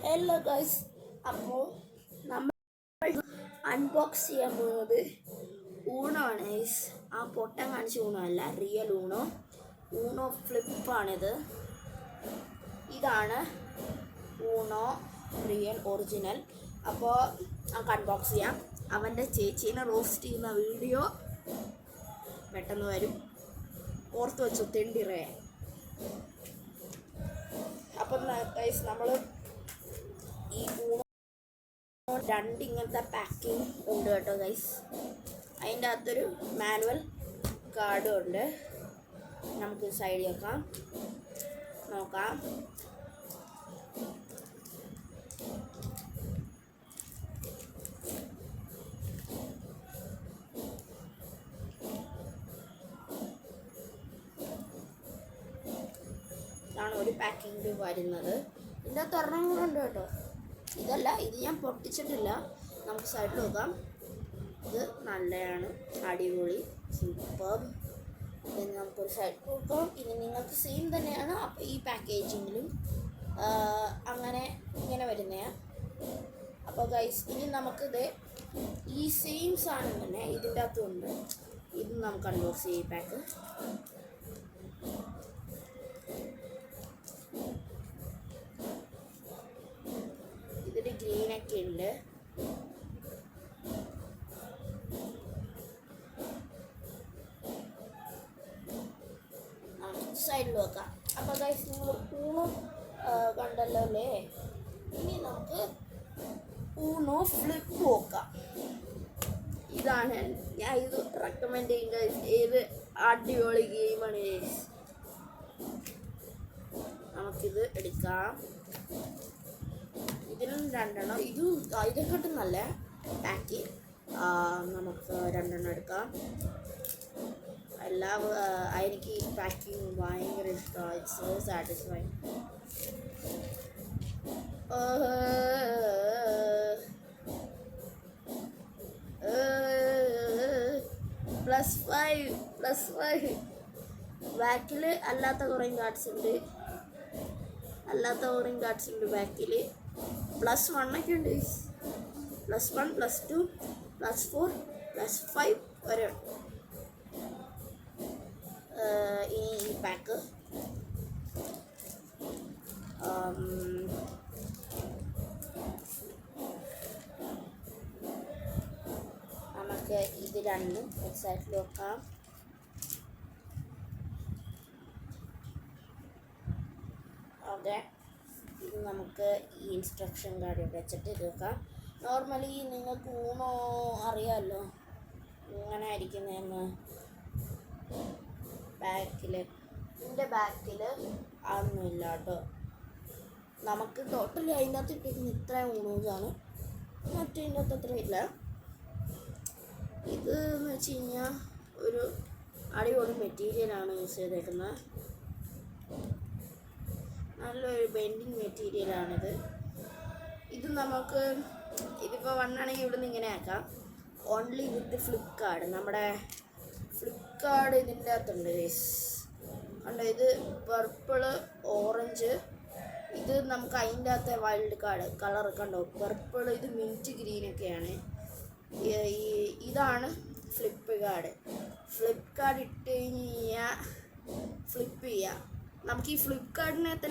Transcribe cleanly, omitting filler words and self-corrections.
Hello guys, അപ്പോൾ നമ്മൾ unbox ചെയ്യാൻ പോകുന്നത് ഊണോ ആണ് ഗൈസ്. ആ പൊട്ടൻ കാണിച്ച ഊണോ അല്ല, റിയൽ ഊണോ ഫ്ലിപ്പാണിത്. ഇതാണ് ഊണോ റിയൽ ഒറിജിനൽ. അപ്പോൾ നമുക്ക് അൺബോക്സ് ചെയ്യാം. അവൻ്റെ ചേച്ചീനെ റോസ്റ്റ് ചെയ്യുന്ന വീഡിയോ പെട്ടെന്ന് വരും, ഓർത്ത് വെച്ചു തെണ്ടിറേ. അപ്പം ഗൈസ്, നമ്മൾ ഈ ഊണോ ഇങ്ങനത്തെ പാക്കിംഗ് ഉണ്ട് കേട്ടോ ഗൈസ്. അതിൻ്റെ അകത്തൊരു മാനുവൽ കാർഡും ഉണ്ട്. നമുക്ക് സൈഡിൽ നോക്കാം. ഇതാണ് ഒരു പാക്കിംഗ് വരുന്നത്. ഇതിൻ്റെ അകത്ത് ഒരെണ്ണം കൂടെ ഉണ്ട് കേട്ടോ. ഇതല്ല, ഇത് ഞാൻ പൊട്ടിച്ചിട്ടില്ല. നമുക്ക് സൈഡിൽ നോക്കാം. ഇത് നല്ലതാണ്, അടിപൊളി, സൂപ്പർ. ഇത് നമുക്കൊരു സൈഡിൽ നോക്കാം. ഇനി നിങ്ങൾക്ക് സെയിം തന്നെയാണ് ഈ പാക്കേജിങ്ങിലും അങ്ങനെ ഇങ്ങനെ വരുന്നതാണ്. അപ്പോൾ ഗൈസ്, ഇനി നമുക്കിത് ഈ സെയിം സാധനം തന്നെ ഇതിൻ്റെ അകത്തുണ്ട്. ഇത് നമുക്ക് അൺബോക്സ് ചെയ്യും. പാക്ക് ഇതിൽ ഗ്രീനൊക്കെ ഉണ്ട്. സൈഡിൽ വെക്കാം. അപ്പോൾ ഗൈസ്, നിങ്ങൾ ഊണോ കണ്ടല്ലോ അല്ലേ? ഇനി നമുക്ക് ഊണോ ഫ്ലിപ്പ് നോക്കാം. ഇതാണ് ഞാൻ ഇത് റെക്കമെൻഡ് ചെയ്യും ഗൈസ്. ഏത് അടിപൊളി ഗെയിമാണ് ഗൈസ്. നമുക്കിത് എടുക്കാം. ഇതിനും രണ്ടെണ്ണം, ഇതൊക്കെ നല്ല പാക്ക്. നമുക്ക് രണ്ടെണ്ണം എടുക്കാം. എനിക്ക് ഈ പാക്കിങ് ഭയങ്കര ഇഷ്ടമാണ്. It's so satisfying. +5 ബാക്കിൽ അല്ലാത്ത കുറേ കാർഡ്സ് ഉണ്ട്. ബാക്കിൽ +1 ഒക്കെ ഉണ്ട്. +1 +2 +4 +5 വരെ. ഈ പാക്ക് നമുക്ക് ഇത് രണ്ടും എക്സാക്ട്ലി നോക്കാം. ഓക്കെ, ഇത് നമുക്ക് ഈ ഇൻസ്ട്രക്ഷൻ കാർഡ് വെച്ചിട്ട് ഇത് വെക്കാം. നോർമലി നിങ്ങൾക്ക് ഊണോ അറിയാമല്ലോ ഇങ്ങനെ ആയിരിക്കുന്നതെന്ന്. ഇതിൻ്റെ ബാക്കിൽ അതൊന്നുമില്ല കേട്ടോ. നമുക്ക് ടോട്ടലി അതിൻ്റെ അകത്ത് ഇട്ടിരിക്കുന്ന ഇത്രയും ഊണോസാണ്. മറ്റേതിൻ്റെ അകത്ത് അത്ര ഇല്ല. ഇത് എന്ന് വെച്ച് കഴിഞ്ഞാൽ ഒരു അടിപൊളി മെറ്റീരിയലാണ് യൂസ് ചെയ്തേക്കുന്നത്. നല്ലൊരു ബെൻഡിങ് മെറ്റീരിയലാണിത്. ഇത് നമുക്ക് ഇതിപ്പോൾ വണ്ണാണെങ്കിൽ ഇവിടുന്ന് ഇങ്ങനെ ആക്കാം. Only with Flipkart. നമ്മുടെ ഫ്ലിപ്കാർട്ട് ഇതിൻ്റെ അകത്തുണ്ട് ഗൈസ്. കണ്ടോ, ഇത് പർപ്പിള്, ഓറഞ്ച്. ഇത് നമുക്ക് അതിൻ്റെ അകത്തെ വൈൽഡ് കാർഡ് കളർ കണ്ടോ, പർപ്പിള്. ഇത് മിൻറ്റ് ഗ്രീനൊക്കെയാണ്. ഇതാണ് ഫ്ലിപ്കാർട്ട് ഇട്ട് കഴിഞ്ഞാൽ ഫ്ലിപ്പ് ചെയ്യാം. നമുക്ക് ഈ ഫ്ലിപ്കാർട്ടിനെ തന്നെ